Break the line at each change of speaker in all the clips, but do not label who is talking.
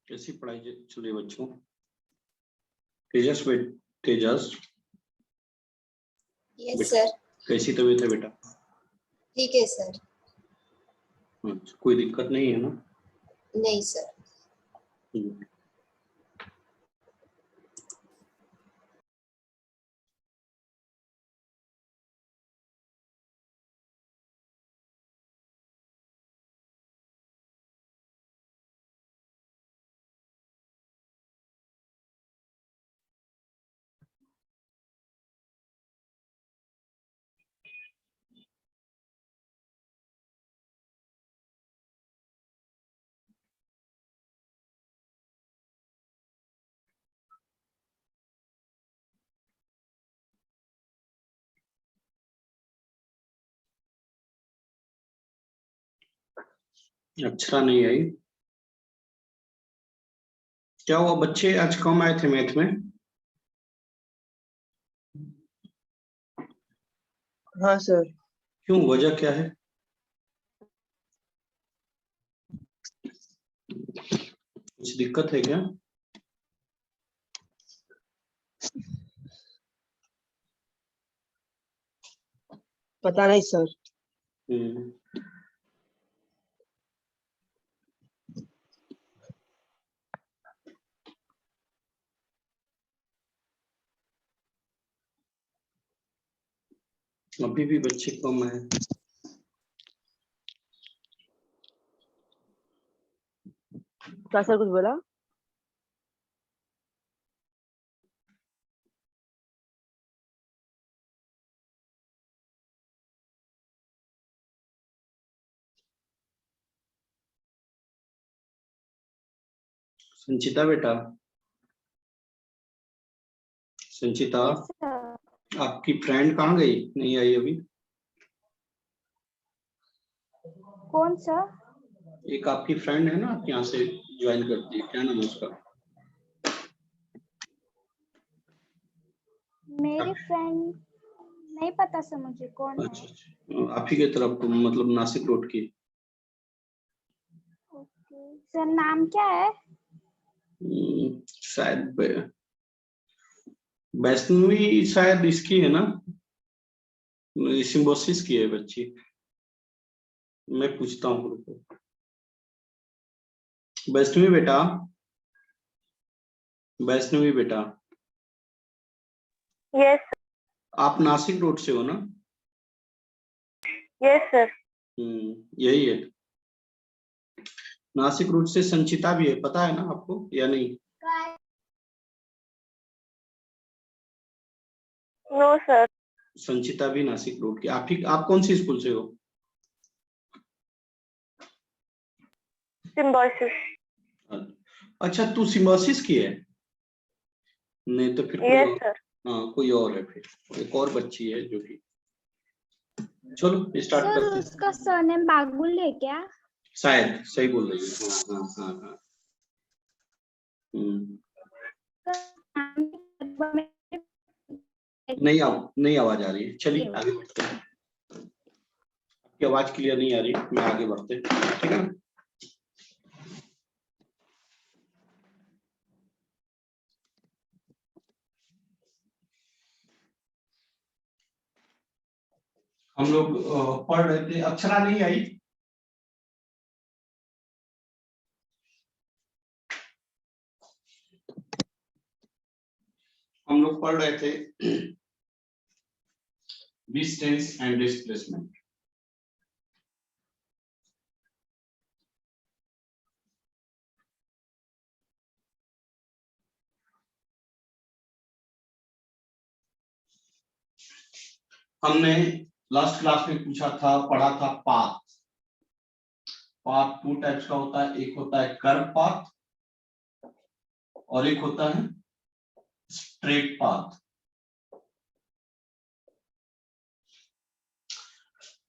कैसी पढ़ाई चल रही है बच्चों? तेजस तेजस
यस सर।
कैसी तबीयत है बेटा?
ठीक है सर।
कोई दिक्कत नहीं है ना?
नहीं सर।
अक्षरा नहीं आई? क्या हुआ बच्चे, आज कम आए थे मैथ में?
हाँ सर।
क्यों, वजह क्या है? कुछ दिक्कत है क्या?
पता नहीं सर।
अभी भी बच्चे कम है।
क्या सर, कुछ बोला?
संचिता बेटा, संचिता आपकी फ्रेंड कहाँ गई, नहीं आई अभी?
कौन सा?
एक आपकी फ्रेंड है ना, आप यहाँ से ज्वाइन करती है, क्या नाम है उसका?
मेरी फ्रेंड नहीं पता सर मुझे कौन है।
अच्छा, आप ही के तरफ मतलब नासिक रोड की।
ओके सर, नाम क्या है?
शायद वैष्णवी, शायद इसकी है ना, सिम्बोसिस की है बच्ची। मैं पूछता हूँ उनको। वैष्णवी बेटा, वैष्णवी बेटा।
यस।
आप नासिक रोड से हो ना?
Yes sir.
यही है। नासिक रोड से संचिता भी है, पता है ना आपको या नहीं?
No sir.
संचिता भी नासिक रोड की। आप कौन सी स्कूल से हो?
सिम्बोसिस।
अच्छा, तू सिम्बोसिस की है? नहीं तो फिर
यस सर।
हाँ, कोई और है, फिर एक और बच्ची है जो कि। चलो स्टार्ट
सर
करते हैं।
उसका सरनेम बागुल है क्या?
शायद सही बोल रही है। हाँ हाँ हाँ हाँ। नहीं आवाज आ रही है। चलिए आगे बढ़ते हैं। आपकी आवाज क्लियर नहीं आ रही, मैं आगे बढ़ते हैं, ठीक है ना? हम लोग पढ़ रहे थे, अक्षरा नहीं आई। हम लोग पढ़ रहे थे डिस्टेंस एंड डिस्प्लेसमेंट। हमने लास्ट क्लास में पूछा था, पढ़ा था पाथ। पाथ टू टाइप्स का होता है, एक होता है कर्व पाथ और एक होता है स्ट्रेट पाथ।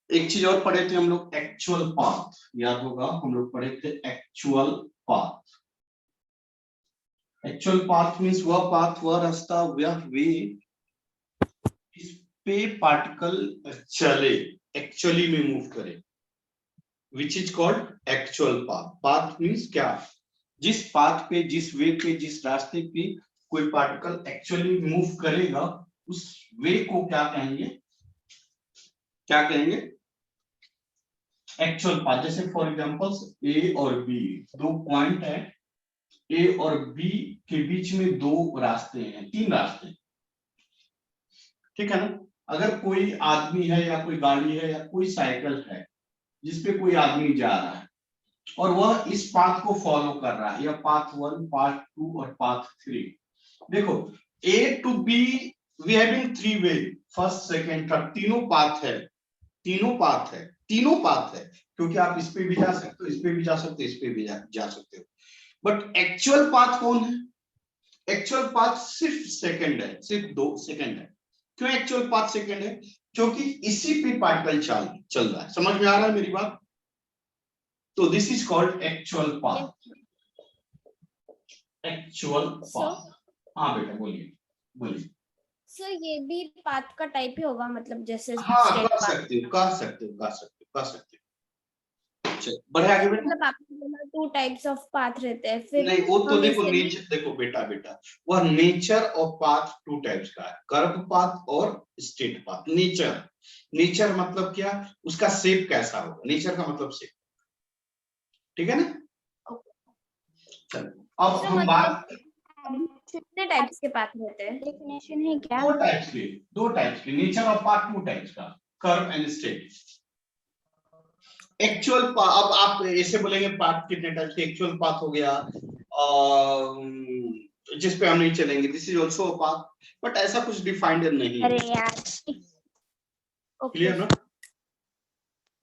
एक चीज और पढ़े थे हम लोग, एक्चुअल पाथ। याद होगा, हम लोग पढ़े थे actual path. Actual path means वह पाथ, वह रास्ता, वह वे इस पे पार्टिकल चले, एक्चुअली में मूव करे, which is called actual path. Path means क्या? जिस पाथ पे, जिस वे पे, जिस रास्ते पे कोई पार्टिकल एक्चुअली मूव करेगा, उस वे को क्या कहेंगे, क्या कहेंगे, एक्चुअल पाथ। जैसे फॉर एग्जांपल ए और बी दो पॉइंट है, ए और बी के बीच में दो रास्ते हैं, तीन रास्ते, ठीक है ना। अगर कोई आदमी है या कोई गाड़ी है या कोई साइकिल है जिसपे कोई आदमी जा रहा है और वह इस पाथ को फॉलो कर रहा है, या पाथ 1, पाथ 2 और पाथ 3। देखो A to B we having 3 way, first second third, तीनों पाथ है, तीनों पाथ है, तीनों पाथ है, क्योंकि आप इस पे भी जा सकते हो, इस पे भी जा सकते हो, इस पे भी जा सकते हो। बट एक्चुअल पाथ कौन है? एक्चुअल पाथ सिर्फ सेकंड है, सिर्फ 2 सेकंड है। क्यों एक्चुअल पाथ सेकंड है? क्योंकि इसी पे पार्टिकल चल रहा है। समझ में आ रहा है मेरी बात? तो this is called actual path. Actual path. हाँ बेटा बोलिए, बोलिए।
सर ये भी पाथ का टाइप ही होगा, मतलब जैसे
हाँ
straight
कह
path।
सकते हो, कह सकते हो, कह सकते हो, कह सकते हो। चल बढ़े आगे बेटा।
मतलब आपने बोला 2 टाइप्स ऑफ पाथ रहते हैं, फिर
नहीं वो तो
हम
देखो
इसे
नेचर, देखो बेटा बेटा वह नेचर ऑफ पाथ 2 टाइप्स का है, कर्व पाथ और स्ट्रेट पाथ। नेचर, नेचर मतलब क्या, उसका शेप कैसा होगा, नेचर का मतलब शेप, ठीक है ना। चलो अब
सर
हम
मतलब
बात,
कितने टाइप्स के पाथ रहते हैं?
डेफिनेशन है क्या?
दो टाइप्स के, दो टाइप्स के नेचर ऑफ पाथ 2 टाइप्स का, कर्व एंड स्ट्रेट। एक्चुअल अब आप ऐसे बोलेंगे पाथ कितने टाइप्स के, एक्चुअल पाथ हो गया जिस पे हम नहीं चलेंगे, this is also a path, but ऐसा कुछ डिफाइंड नहीं है।
अरे यार,
क्लियर ना?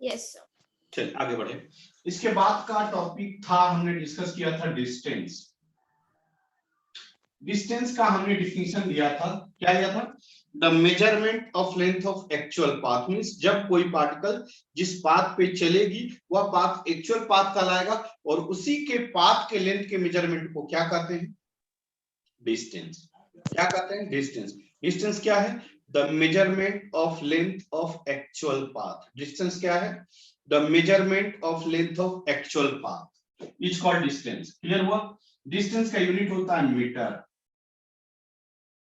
Yes sir.
चल आगे बढ़े। इसके बाद का टॉपिक था, हमने डिस्कस किया था डिस्टेंस। डिस्टेंस का हमने डिफिनेशन दिया था, क्या दिया था? The measurement of length of actual path, means जब कोई पार्टिकल जिस पाथ पे चलेगी वह पाथ एक्चुअल पाथ कहलाएगा, और उसी के पाथ के लेंथ के मेजरमेंट को क्या कहते हैं? डिस्टेंस। क्या कहते हैं? डिस्टेंस। डिस्टेंस क्या है? The measurement of length of actual path. Distance क्या है? The measurement of length of actual path is called distance. Clear हुआ? डिस्टेंस का यूनिट होता है मीटर।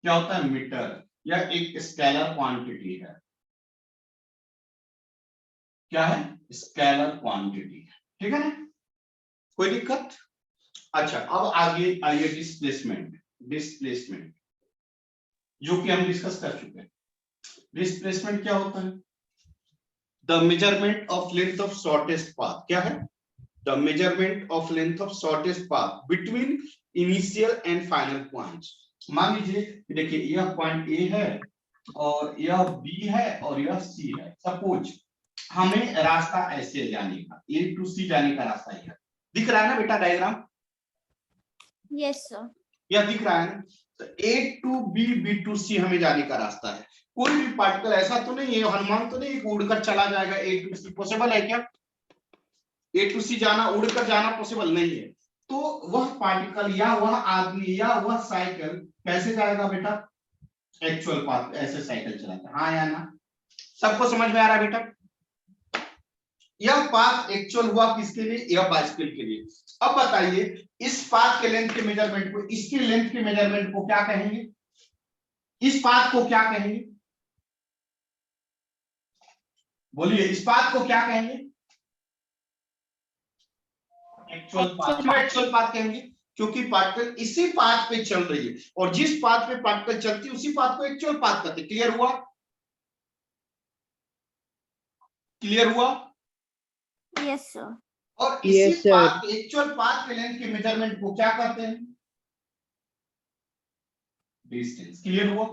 क्या होता है? मीटर। यह एक स्केलर क्वांटिटी है। क्या है? स्केलर क्वांटिटी, ठीक है ना? कोई दिक्कत? अच्छा अब आगे आइए डिस्प्लेसमेंट। डिस्प्लेसमेंट जो कि हम डिस्कस कर चुके हैं। डिस्प्लेसमेंट क्या होता है? The measurement of length of shortest path. क्या है? The measurement of length of shortest path between initial and final points. मान लीजिए देखिए यह पॉइंट ए है और यह बी है और यह सी है। सपोज हमें रास्ता ऐसे जाने का, ए टू सी जाने का रास्ता यह दिख रहा है ना बेटा, डायग्राम
यस सर।
यह दिख रहा है ना। तो ए टू बी, बी टू सी हमें जाने का रास्ता है। कोई भी पार्टिकल ऐसा तो नहीं है, हनुमान तो नहीं उड़कर चला जाएगा ए टू सी, पॉसिबल है क्या? ए टू सी जाना, उड़कर जाना पॉसिबल नहीं है। तो वह पार्टिकल या वह आदमी या वह साइकिल कैसे जाएगा बेटा? एक्चुअल पाथ, ऐसे साइकिल चलाता है। हाँ या ना? सबको समझ में आ रहा है बेटा? यह पाथ एक्चुअल हुआ किसके लिए? यह बाइसिकल के लिए। अब बताइए इस पाथ के लेंथ के मेजरमेंट को, इसके लेंथ के मेजरमेंट को क्या कहेंगे? इस पाथ को क्या कहेंगे? बोलिए, इस पाथ को क्या कहेंगे? Actual path. क्यों एक्चुअल पाथ कहेंगे? क्योंकि पार्टिकल इसी पाथ पे चल रही है, और जिस पाथ पे पार्टिकल चलती है उसी पाथ को एक्चुअल पाथ कहते हैं। क्लियर हुआ? क्लियर हुआ?
Yes sir.
और इसी
Yes, sir.
Path, actual path के लेंथ के मेजरमेंट को क्या कहते हैं? डिस्टेंस। क्लियर हुआ?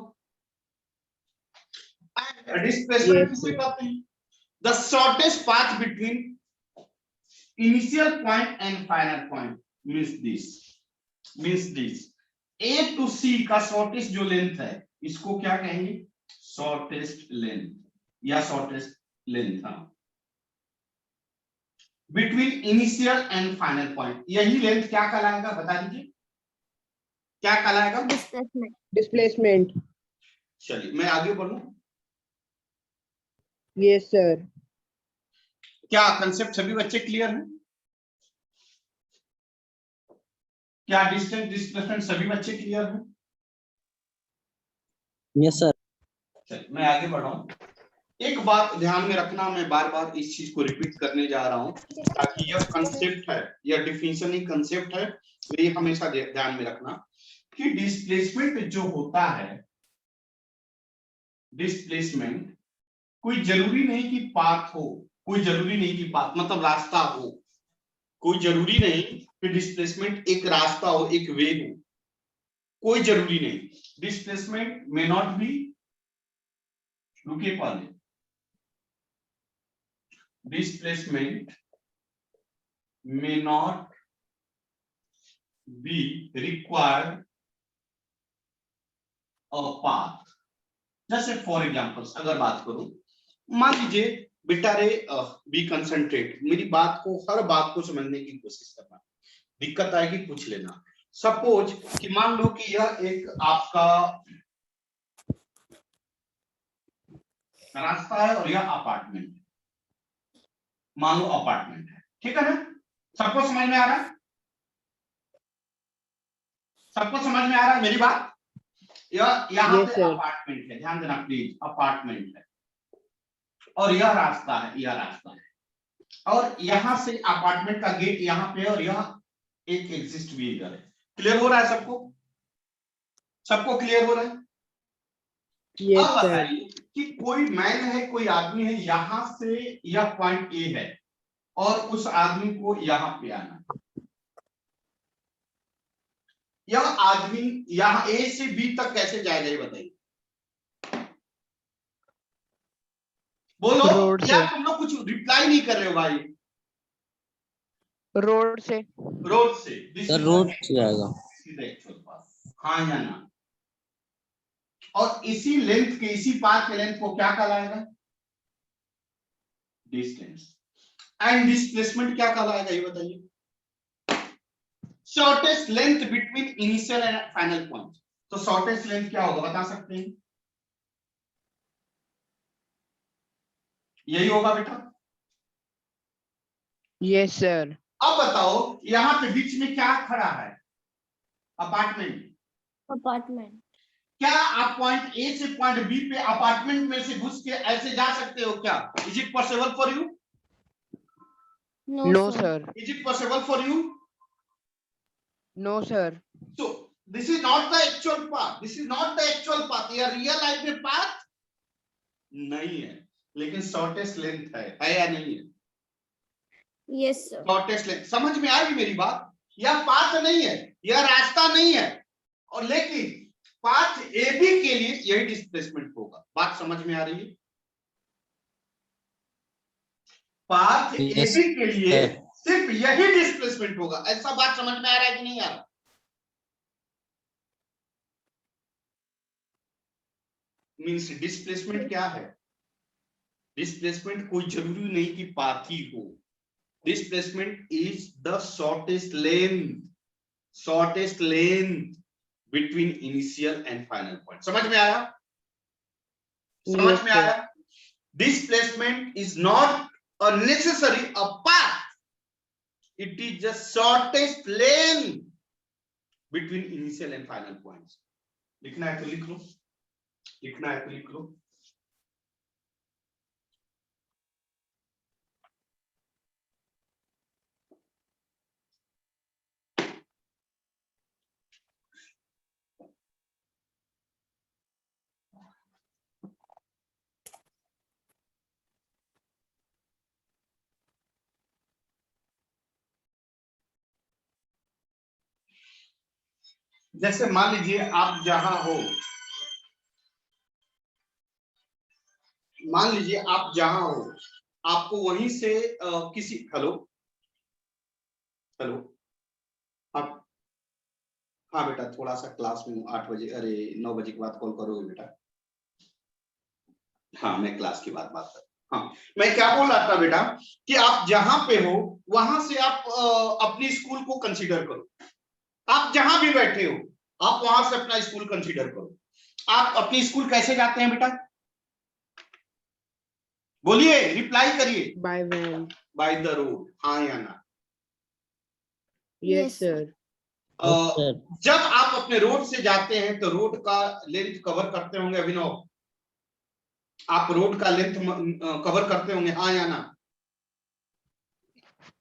डिस्प्लेसमेंट
Yes,
किसे
sir.
कहते हैं? The shortest path between initial point and final point means this A to C का शॉर्टेस्ट जो लेंथ है इसको क्या कहेंगे? शॉर्टेस्ट लेंथ या शॉर्टेस्ट लेंथ। हाँ, between initial and final point, यही लेंथ क्या कहलाएगा? बता दीजिए क्या कहलाएगा?
डिस्प्लेसमेंट।
Displacement.
चलिए मैं आगे बढ़ूं।
Yes, sir.
क्या कंसेप्ट सभी बच्चे क्लियर हैं? क्या डिस्टेंस डिस्प्लेसमेंट सभी बच्चे क्लियर हैं?
Yes sir.
चल मैं आगे बढ़ा हूं। एक बात ध्यान में रखना, मैं बार बार इस चीज को रिपीट करने जा रहा हूं ताकि यह कंसेप्ट है, यह डिफिनेशन ही कंसेप्ट है, तो ये हमेशा ध्यान में रखना कि डिस्प्लेसमेंट जो होता है, डिस्प्लेसमेंट कोई जरूरी नहीं कि पाथ हो, कोई जरूरी नहीं कि पाथ मतलब रास्ता हो, कोई जरूरी नहीं कि डिस्प्लेसमेंट एक रास्ता हो, एक वे हो, कोई जरूरी नहीं। डिस्प्लेसमेंट मे नॉट बी, रुकिए पहले, displacement may not be required a path। जैसे फॉर एग्जांपल्स अगर बात करूं, मान लीजिए बेटा रे, बी कंसंट्रेट, मेरी बात को, हर बात को समझने की कोशिश करना, दिक्कत आएगी पूछ लेना। सपोज कि मान लो कि यह एक आपका रास्ता है और यह अपार्टमेंट, मान लो अपार्टमेंट है, ठीक है ना? सबको समझ में आ रहा है? सबको समझ में आ रहा है मेरी बात? यहाँ
Yes,
पे
sir.
अपार्टमेंट है, ध्यान देना प्लीज, अपार्टमेंट है और यह रास्ता है, यह रास्ता है, और यहां से अपार्टमेंट का गेट यहाँ पे और यह एक एग्जिस्ट भी इधर है। क्लियर हो रहा है सबको? सबको क्लियर हो रहा है?
Yes,
अब
sir.
बताइए कि कोई मैन है, कोई आदमी है, यहां से यह पॉइंट ए है और उस आदमी को यहां पे आना है। यह आदमी यहां ए से बी तक कैसे जाएगा ये बताइए? बोलो
रोड से।
यार, तुम लोग कुछ रिप्लाई नहीं कर रहे हो भाई।
रोड से।
रोड से।
सर रोड से जाएगा।
एक्चुअल पाथ, हाँ या ना? और इसी लेंथ के, इसी पाथ के लेंथ को क्या कहलाएगा? डिस्टेंस। एंड डिस्प्लेसमेंट क्या कहलाएगा ये बताइए? Shortest length between initial and final point. तो शॉर्टेस्ट लेंथ क्या होगा बता सकते हैं? यही होगा बेटा?
Yes, sir.
अब बताओ यहां पे बीच में क्या खड़ा है? अपार्टमेंट।
अपार्टमेंट।
क्या आप पॉइंट ए से पॉइंट बी पे अपार्टमेंट में से घुस के ऐसे जा सकते हो क्या? Is it possible for you?
No, sir.
Is it possible for you?
No, sir.
So this is not the actual path. This is not the actual path. ये रियल लाइफ में पाथ नहीं है, लेकिन शॉर्टेस्ट लेंथ है या नहीं है?
Yes sir.
Shortest length. समझ में आ रही मेरी बात? यह पाथ नहीं है, यह रास्ता नहीं है, और लेकिन पाथ ए बी के लिए यही डिस्प्लेसमेंट होगा। बात समझ में आ रही है? पाथ ए
Yes,
बी के लिए
sir.
सिर्फ यही डिस्प्लेसमेंट होगा। ऐसा बात समझ में आ रहा है कि नहीं आ रहा? मींस डिस्प्लेसमेंट क्या है? डिस्प्लेसमेंट कोई जरूरी नहीं कि पाथ ही हो। Displacement is the shortest length between initial and final point. समझ में आया? समझ
Yes,
में
sir.
आया? Displacement is not a necessary a path, it is the shortest length between initial and final points. लिखना है तो लिख लो, लिखना है तो लिख लो। जैसे मान लीजिए आप जहां हो, मान लीजिए आप जहां हो, आपको वहीं से किसी, हेलो हेलो, आप, हाँ बेटा थोड़ा सा क्लास में 8 बजे, अरे 9 बजे के बाद कॉल करोगे बेटा? हाँ मैं क्लास की बात कर, हाँ मैं क्या बोल रहा था बेटा कि आप जहां पे हो वहां से आप अपनी स्कूल को कंसीडर करो। आप जहां भी बैठे हो आप वहां से अपना स्कूल कंसीडर करो। आप अपनी स्कूल कैसे जाते हैं बेटा? बोलिए, रिप्लाई करिए।
By van.
By the road, हाँ या ना?
Yes,
Yes,
sir.
sir.
जब आप अपने रोड से जाते हैं तो रोड का लेंथ कवर करते होंगे अभिनव, आप रोड का लेंथ कवर करते होंगे, हाँ या ना?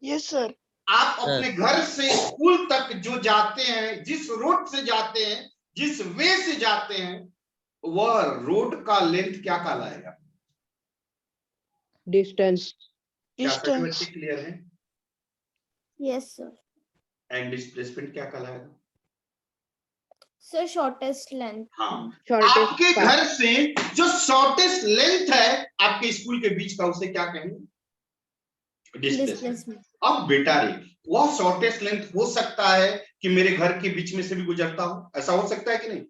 Yes sir.
आप अपने घर से स्कूल तक जो जाते हैं, जिस रोड से जाते हैं, जिस वे से जाते हैं, वह रोड का लेंथ क्या कहलाएगा?
डिस्टेंस।
क्या सभी बच्चे क्लियर हैं?
Yes sir.
एंड डिस्प्लेसमेंट क्या कहलाएगा?
Sir shortest length.
हाँ,
शॉर्टेस्ट
आपके घर से जो शॉर्टेस्ट लेंथ है आपके स्कूल के बीच का, उसे क्या कहेंगे? डिस्प्लेसमेंट। अब बेटा रे, वह शॉर्टेस्ट लेंथ हो सकता है कि मेरे घर के बीच में से भी गुजरता हो, ऐसा हो सकता है कि नहीं?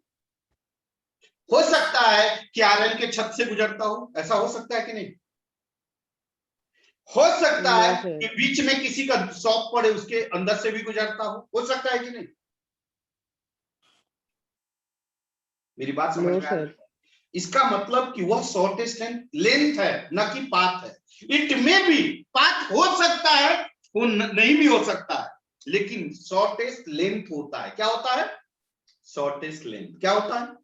हो सकता है कि आर्यन के छत से गुजरता हो, ऐसा हो सकता है कि नहीं? हो सकता है कि बीच में किसी का शॉप पड़े, उसके अंदर से भी गुजरता हो सकता है कि नहीं? मेरी बात समझ में आ रही है? इसका मतलब कि वह शॉर्टेस्ट लेंथ है, न कि पाथ है। इट में बी, पाथ हो सकता है, वो नहीं भी हो सकता है, लेकिन शॉर्टेस्ट लेंथ होता है। क्या होता है? Shortest length. क्या होता है?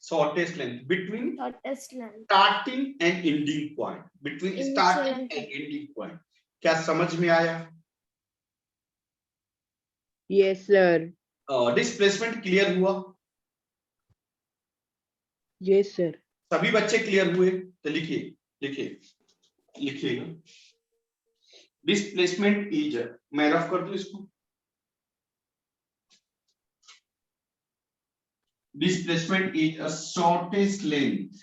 Shortest length between starting and ending point, between starting and ending point. क्या समझ में आया?
Yes sir.
डिस्प्लेसमेंट क्लियर हुआ?
Yes sir.
सभी बच्चे क्लियर हुए? तो लिखिए, लिखिएगा। डिस्प्लेसमेंट इज, मैं रफ कर दूं इसको। Displacement is a shortest length.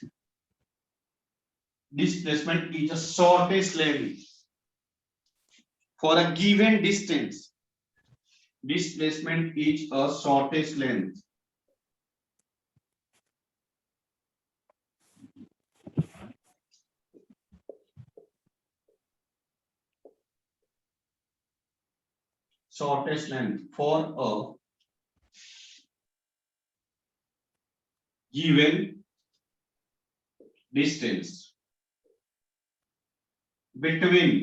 Displacement is a shortest length for a given distance. Displacement is a shortest length. Shortest length for a given distance between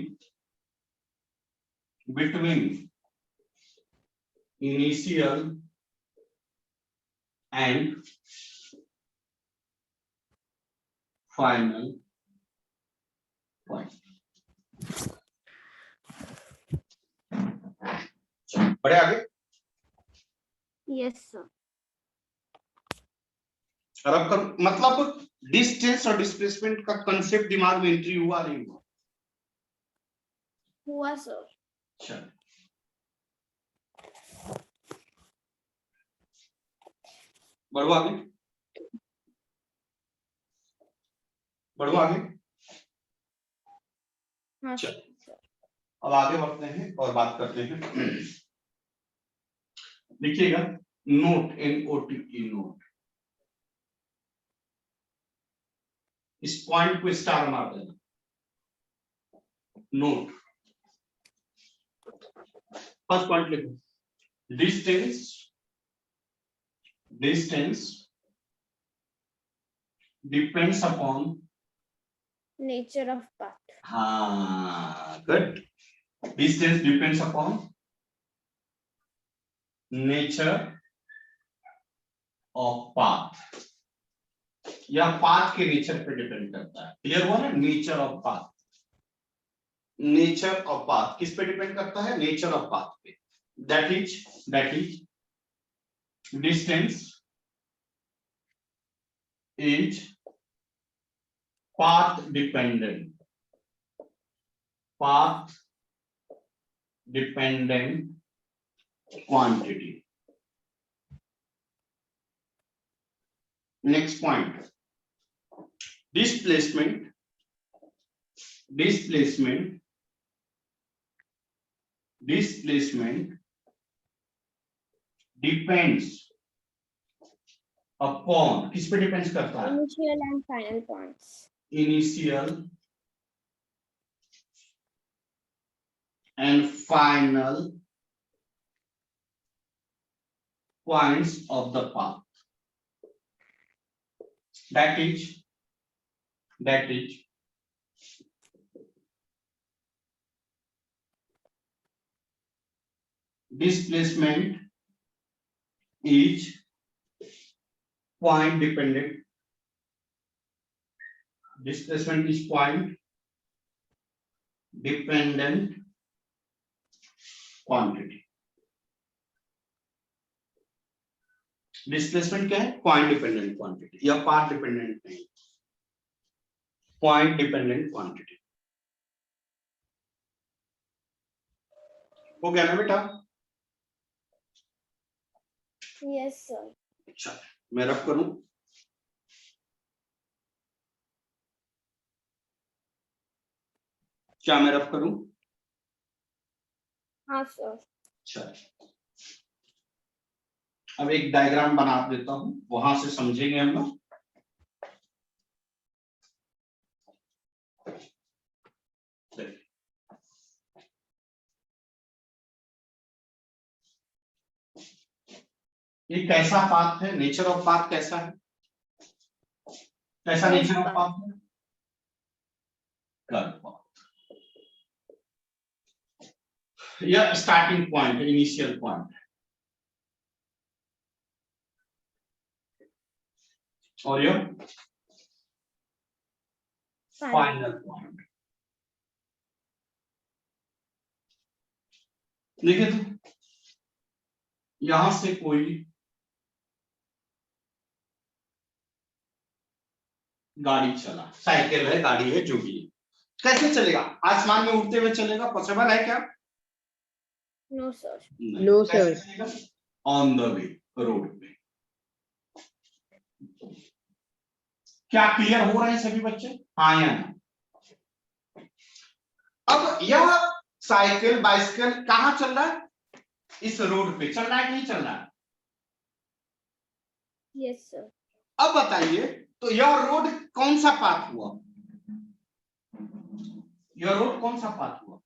initial and final point. बढ़े आगे?
Yes sir.
मतलब distance और displacement का concept दिमाग में entry हुआ नहीं हुआ?
हुआ सर।
अच्छा, बढ़ो आगे, बढ़ो आगे।
हाँ
चल,
सर।
अब आगे बढ़ते हैं और बात करते हैं। देखिएगा, नोट, NOTE नोट। इस पॉइंट को स्टार मार देना। नोट, फर्स्ट पॉइंट लिखो, distance depends upon
nature of path.
हाँ, good. Distance depends upon nature of path. यह पाथ के नेचर पे डिपेंड करता है। क्लियर हुआ ना? Nature of path, nature of path किस पे डिपेंड करता है? नेचर ऑफ पाथ पे। That is distance is path dependent quantity. Next point, displacement depends upon, किस पे डिपेंड्स करता है?
Initial and final points.
Initial and final points of the path. That is displacement is point dependent. Displacement is point dependent quantity. Displacement क्या है? Point dependent quantity या path dependent नहीं, point dependent quantity. हो गया ना बेटा?
Yes sir.
अच्छा, मैं रब करूं? क्या मैं रब करूं?
हाँ सर।
अच्छा, अब एक डायग्राम बना देता हूं, वहां से समझेंगे हम लोग। ये कैसा पाथ है? नेचर ऑफ पाथ कैसा है? कैसा नेचर ऑफ पाथ है? Curve path. यह स्टार्टिंग पॉइंट है, इनिशियल पॉइंट है, और यह फाइनल पॉइंट। देखिए तो यहां से कोई गाड़ी चला, साइकिल है, गाड़ी है, जो भी है, कैसे चलेगा? आसमान में उड़ते हुए चलेगा? पॉसिबल है क्या?
No sir.
No, sir.
On the way, road पे। क्या क्लियर हो रहे हैं सभी बच्चे? हाँ या ना? अब यह साइकिल बाइसिकल कहाँ चल रहा है? इस रोड पे चल रहा है कि नहीं चल रहा है?
Yes sir.
अब बताइए, तो यह रोड कौन सा पाथ हुआ? यह रोड कौन सा पाथ हुआ?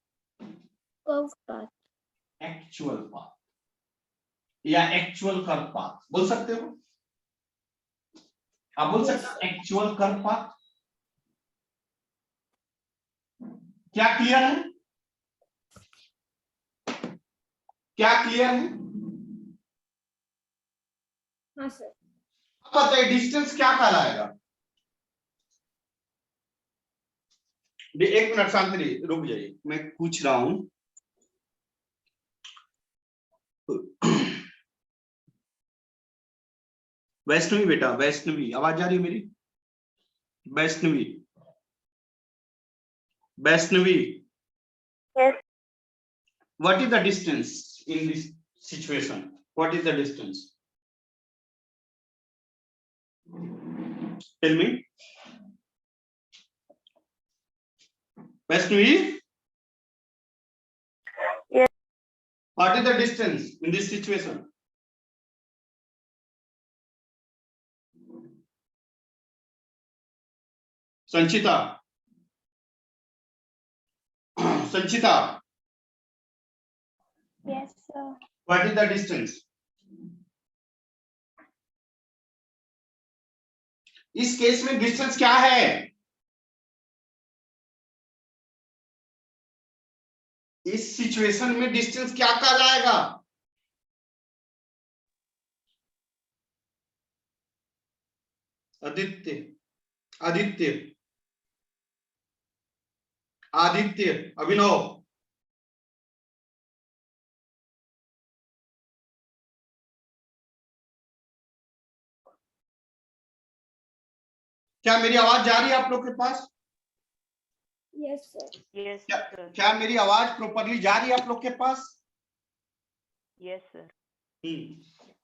Curve path.
एक्चुअल पाथ या एक्चुअल कर्व पाथ बोल सकते हो? आप बोल सकते हो एक्चुअल कर्व पाथ। क्या क्लियर है? क्या क्लियर है?
हाँ सर।
अब बताइए डिस्टेंस क्या कहलाएगा? एक मिनट शांति रहिए, रुक जाइए, मैं पूछ रहा हूं। वैष्णवी बेटा, वैष्णवी, आवाज आ रही है मेरी? Vaishnavi, Vaishnavi,
Yes.
what is the distance in this situation? What is the distance? Tell me. Vaishnavi?
Yes.
What is the distance in this situation? Sanchita? Sanchita?
Yes, sir.
What is the distance? इस case में distance क्या है? इस situation में distance क्या कहलाएगा? आदित्य, आदित्य, आदित्य, अभिनव, क्या मेरी आवाज जा रही है आप लोग के पास?
Yes sir.
Yes,
क्या,
sir.
क्या मेरी आवाज प्रॉपरली जा रही है आप लोग के पास?
Yes, sir.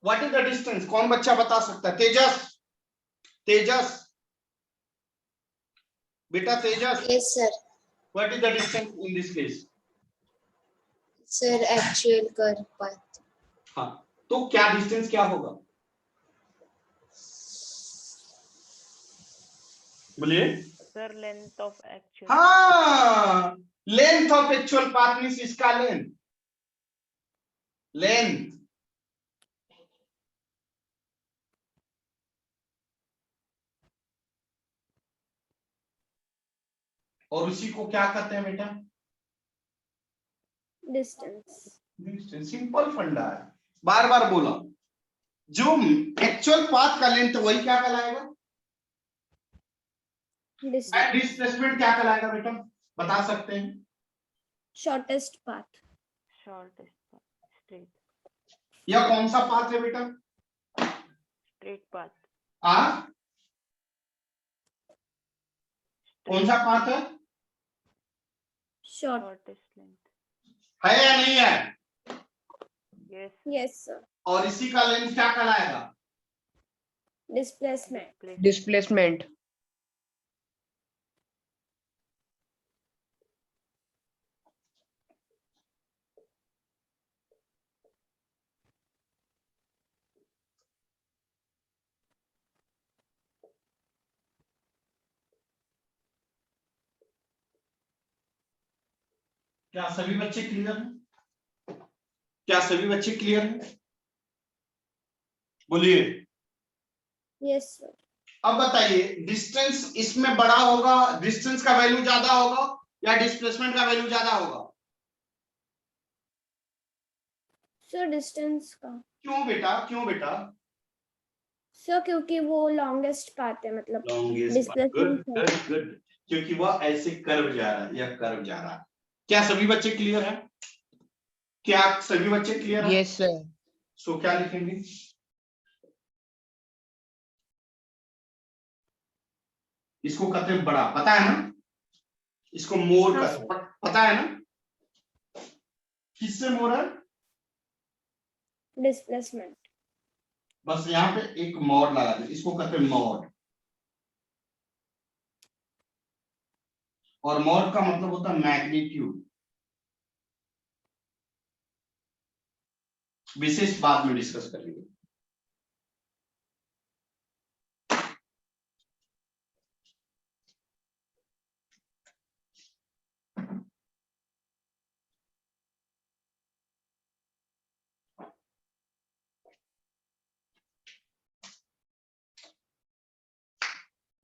What is the distance? कौन बच्चा बता सकता है? तेजस, तेजस, बेटा तेजस,
Yes, sir.
What is the distance in this case?
Sir, actual curve path.
हाँ, तो क्या डिस्टेंस क्या होगा? बोलिए।
Sir, length of actual.
हाँ, length of actual path means इसका लेंथ, लेंथ। और उसी को क्या कहते हैं बेटा?
डिस्टेंस।
डिस्टेंस। सिंपल फंडा है, बार बार बोला, जो एक्चुअल पाथ का लेंथ वही क्या कहलाएगा, एंड डिस्प्लेसमेंट क्या कहलाएगा बेटा, बता सकते हैं?
Shortest path.
Shortest path. Straight.
यह कौन सा पाथ है बेटा?
Straight path.
कौन सा पाथ है?
शॉर्ट।
Shortest length.
है या नहीं है?
Yes.
Yes sir.
और इसी का लेंथ क्या कहलाएगा?
डिस्प्लेसमेंट।
Displacement.
Displacement.
क्या सभी बच्चे क्लियर हैं? क्या सभी बच्चे क्लियर हैं? बोलिए।
Yes sir.
अब बताइए, डिस्टेंस इसमें बड़ा होगा, डिस्टेंस का वैल्यू ज्यादा होगा या डिस्प्लेसमेंट का वैल्यू ज्यादा होगा?
सर डिस्टेंस का।
क्यों बेटा, क्यों बेटा?
सर क्योंकि वो लॉन्गेस्ट पाथ है, मतलब
लॉन्गेस्ट, गुड
डिस्प्लेसमेंट है।
गुड गुड, क्योंकि वह ऐसे कर्व जा रहा है, यह कर्व जा रहा है। क्या सभी बच्चे क्लियर हैं? क्या सभी बच्चे क्लियर हैं?
Yes, sir.
सो क्या लिखेंगे? इसको कहते हैं बड़ा, पता है ना? इसको मोर
हाँ,
कहते हैं, पता है ना? किससे मोर है?
डिस्प्लेसमेंट।
बस यहाँ पे एक मॉड लगा दे, इसको कहते हैं मॉड। और मॉड का मतलब होता है मैग्नीट्यूड। विशेष बाद में डिस्कस करेंगे।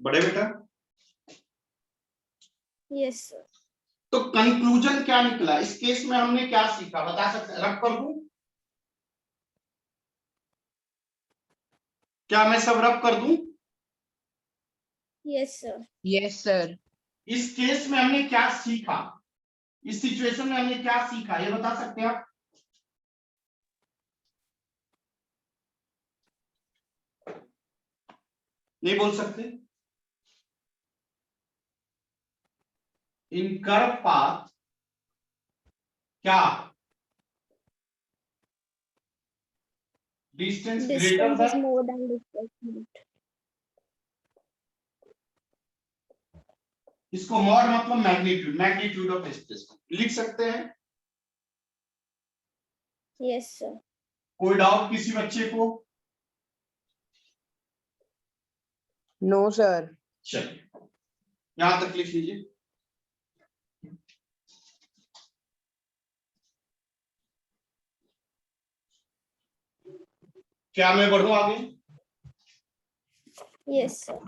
बड़े बेटा,
यस सर।
तो कंक्लूजन क्या निकला इस केस में? हमने क्या सीखा, बता सकते हैं? रब कर दूं? क्या मैं सब रब कर दूं?
Yes sir.
Yes, sir.
इस केस में हमने क्या सीखा, इस सिचुएशन में हमने क्या सीखा, ये बता सकते हैं आप? नहीं बोल सकते? इन कर्व पाथ क्या distance greater
distance is
then,
more than displacement.
इसको मॉड मतलब मैग्नीट्यूड, मैग्नीट्यूड ऑफ डिस्प्लेसमेंट लिख सकते हैं।
Yes sir.
कोई डाउट किसी बच्चे को?
No, sir.
चलिए यहां तक लिख लीजिए। क्या मैं बढ़ूं आगे?
Yes sir.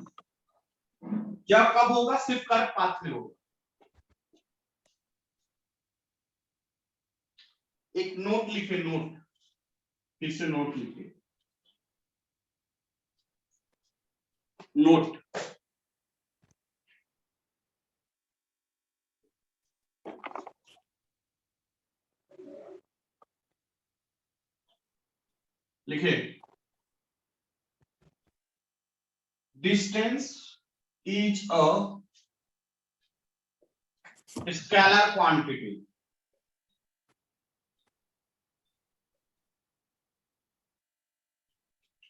यह कब होगा? सिर्फ कर्व पाथ में होगा। एक नोट लिखे, नोट, फिर से नोट लिखे, नोट। लिखे, distance is a scalar quantity.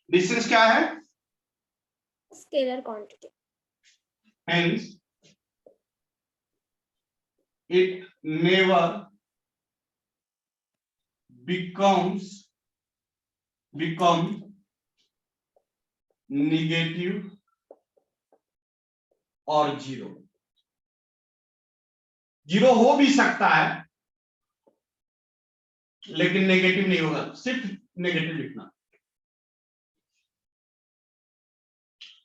Distance क्या है?
Scalar quantity.
Hence, it never become negative और जीरो। जीरो हो भी सकता है लेकिन नेगेटिव नहीं होगा, सिर्फ नेगेटिव लिखना।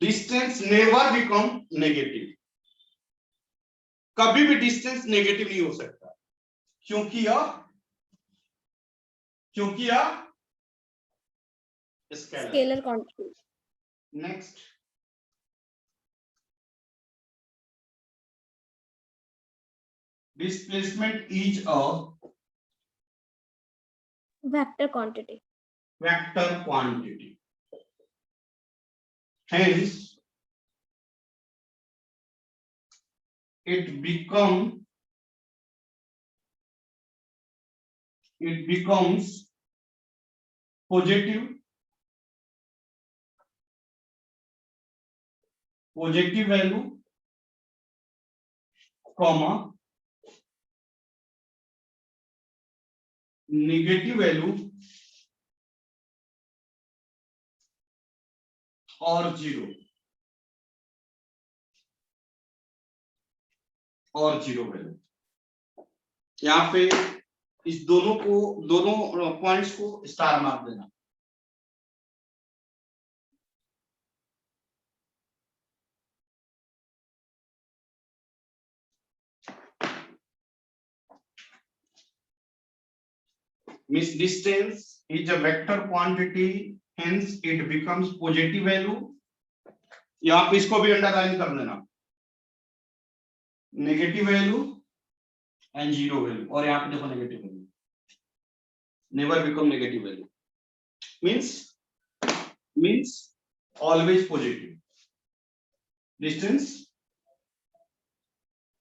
डिस्टेंस नेवर बिकम नेगेटिव, कभी भी डिस्टेंस नेगेटिव नहीं हो सकता, क्योंकि यह Scalar.
Scalar quantity.
Next. Displacement is a
Vector quantity.
vector quantity. Hence, it becomes positive value, comma, negative value और जीरो वैल्यू। यहाँ पे इस दोनों पॉइंट्स को स्टार मार्क देना। Means distance is a vector quantity, hence it becomes positive value. यहाँ पे इसको भी अंडरलाइन कर देना, negative value and zero value, और यहाँ पे देखो negative value, never become negative value, means always positive.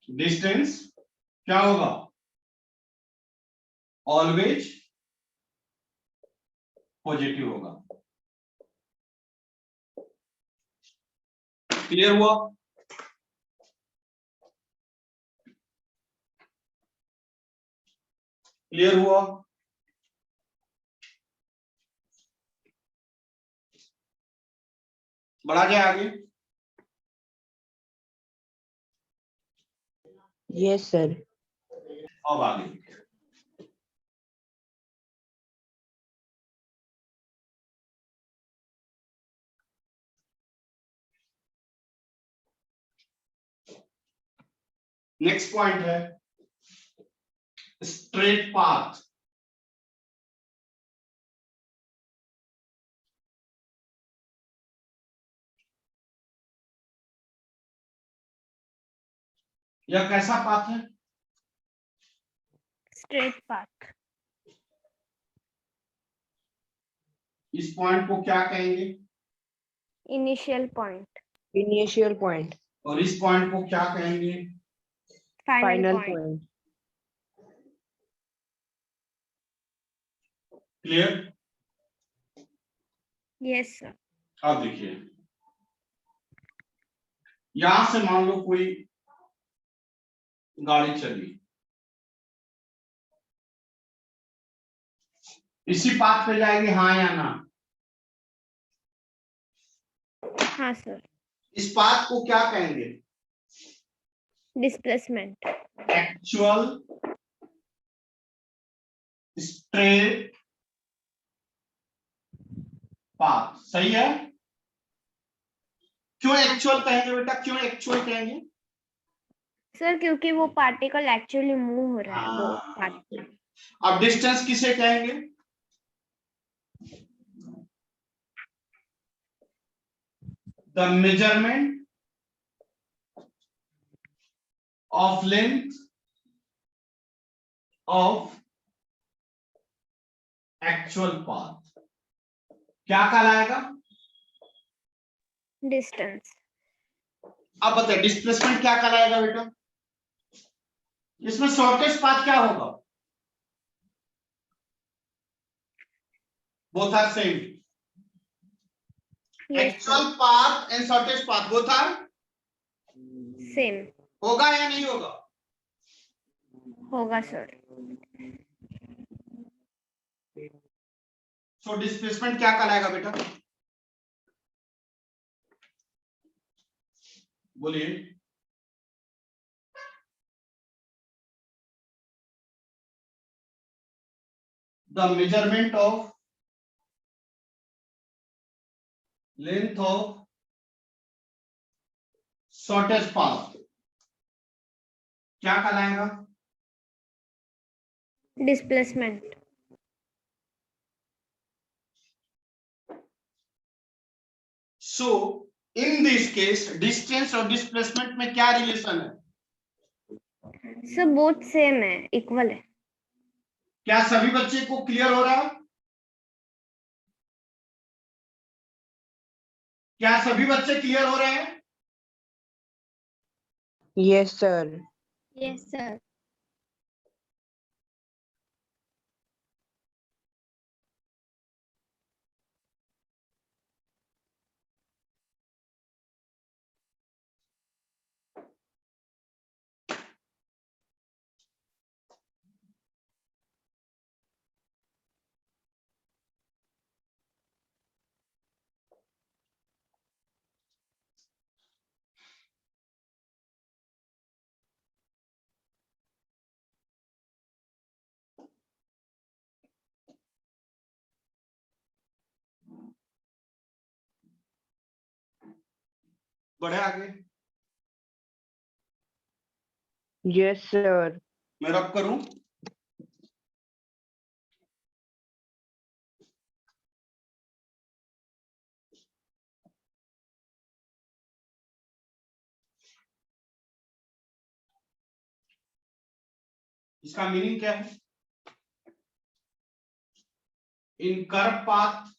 Distance क्या होगा, ऑलवेज पॉजिटिव होगा। क्लियर हुआ? क्लियर हुआ? बढ़ा जाए आगे?
Yes, sir.
अब आगे नेक्स्ट पॉइंट है स्ट्रेट पाथ। यह कैसा पाथ है?
Straight path.
इस पॉइंट को क्या कहेंगे?
Initial point.
Initial point.
और इस पॉइंट को क्या कहेंगे?
Final
Final
point.
point.
Clear?
Yes, sir.
अब देखिए, यहां से मान लो कोई गाड़ी चली, इसी पाथ पे जाएगी, हाँ या ना?
हाँ सर।
इस पाथ को क्या कहेंगे?
Displacement.
Actual straight path. सही है? क्यों एक्चुअल कहेंगे बेटा, क्यों एक्चुअल कहेंगे?
सर क्योंकि वो पार्टिकल एक्चुअली मूव हो रहा है वो पार्ट।
अब डिस्टेंस किसे कहेंगे? The measurement of length of actual path क्या कहलाएगा?
डिस्टेंस।
अब बताइए डिस्प्लेसमेंट क्या कहलाएगा बेटा? इसमें शॉर्टेस्ट पाथ क्या होगा? Both are same. Actual path and shortest path both are
same.
होगा या नहीं होगा?
होगा सर।
सो डिस्प्लेसमेंट क्या कहलाएगा बेटा? बोलिए। The measurement of length of shortest path क्या कहलाएगा?
Displacement.
So in this case distance और डिस्प्लेसमेंट में क्या रिलेशन है?
सर बोथ सेम है, इक्वल है।
क्या सभी बच्चे को क्लियर हो रहा है? क्या सभी बच्चे क्लियर हो रहे हैं?
Yes, sir.
Yes, sir.
बढ़े आगे।
Yes, sir.
मैं रब करूं? इसका मीनिंग क्या है? इन कर्व पाथ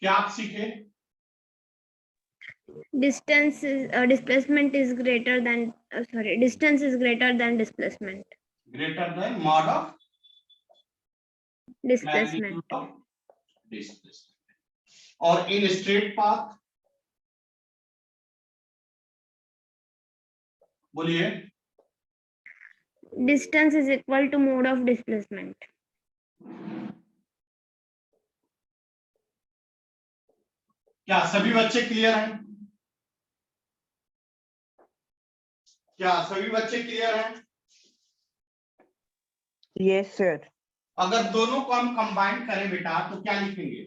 क्या आप सीखे?
Distance is displacement is greater than distance is greater than displacement.
Greater than mod of
Displacement.
Magnitude of displacement. और इन स्ट्रेट पाथ बोलिए।
Distance is equal to mode of displacement.
क्या सभी बच्चे clear हैं? क्या सभी बच्चे क्लियर हैं?
Yes, sir.
अगर दोनों को हम कंबाइन करें बेटा तो क्या लिखेंगे?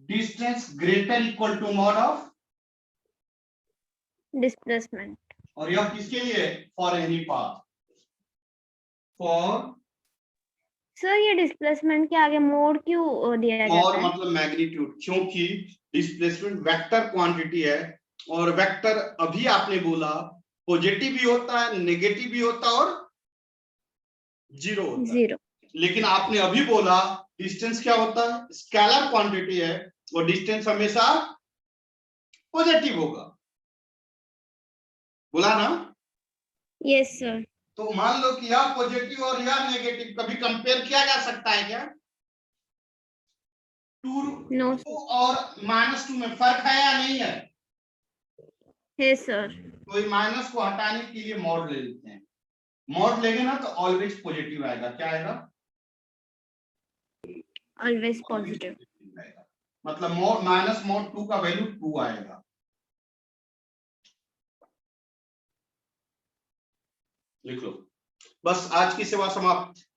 Distance greater equal to mod of,
Displacement.
और यह किसके लिए? For any path. For
sir ये डिस्प्लेसमेंट के आगे मोड क्यों दिया
और
जाता है?
मतलब मैग्नीट्यूड, क्योंकि डिस्प्लेसमेंट वेक्टर क्वांटिटी है और वेक्टर अभी आपने बोला पॉजिटिव भी होता है, नेगेटिव भी होता है और जीरो होता है।
जीरो।
लेकिन आपने अभी बोला डिस्टेंस क्या होता है? स्केलर क्वांटिटी है और डिस्टेंस हमेशा पॉजिटिव होगा, बोला ना?
Yes sir.
तो मान लो कि यह पॉजिटिव और यह नेगेटिव, कभी कंपेयर किया जा सकता है क्या?
नो
टू और -2 में फर्क है या नहीं है?
है सर।
तो माइनस को हटाने के लिए मॉड ले लेते हैं। मॉड लेंगे ना तो ऑलवेज पॉजिटिव आएगा। क्या आएगा?
Always positive.
मतलब मॉड माइनस मॉड 2 का वैल्यू 2 आएगा। लिख लो। बस आज की सेवा समाप्त।